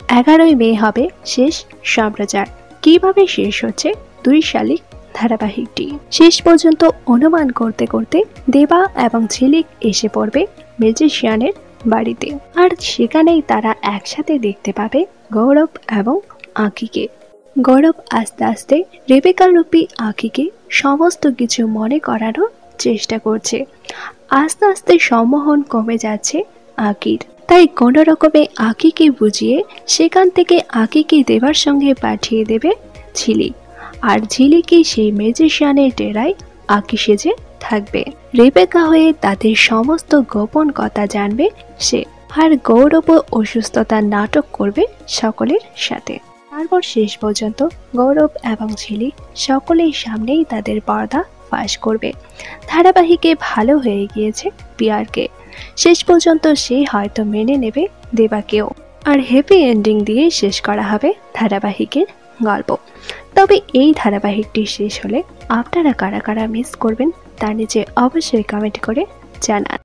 11ই মে হবে শেষ সম্প্রচার। কিভাবে শেষ হচ্ছে 2 শালিক ধারাবাহিকটি? শেষ পর্যন্ত অনুমান করতে করতে দেবা এবং ঝিলিক এসে পড়বে ম্যাজিশিয়ানের বাড়িতে, আর সেখানেই তারা একসাথে দেখতে পাবে গৌরব এবং আঁকিকে। গৌরব আস্তে আস্তে রেবেকা রূপী আঁকিকে সমস্ত কিছু মনে করানোর চেষ্টা করছে। আস্তে আস্তে সম্মোহন কমে যাচ্ছে আঁকির, তাই কোনো রকমে আঁকিকে বুঝিয়ে সেখান থেকে আঁকিকে দেবার সঙ্গে পাঠিয়ে দেবে ঝিলিক, আর ঝিলিকই সেই ম্যাজিশিয়ানের ডেরায় আঁকি সেজে থাকবে। রেবেকা হয়ে তাদের সমস্ত গোপন কথা জানবে সে, আর গৌরব অসুস্থতার নাটক করবে সকলের সাথে। তারপর শেষ পর্যন্ত গৌরব এবং ঝিলিক সকলের সামনেই তাদের পর্দা ফাঁস করবে। ধারাবাহিকে ভালো হয়ে গিয়েছে পিয়ারকে, শেষ পর্যন্ত সে হয়তো মেনে নেবে দেবাকেও, আর হ্যাপি এন্ডিং দিয়ে শেষ করা হবে ধারাবাহিকের গল্প। তবে এই ধারাবাহিকটি শেষ হলে আপনারা কারা কারা মিস করবেন তা নিচে অবশ্যই কমেন্ট করে জানান।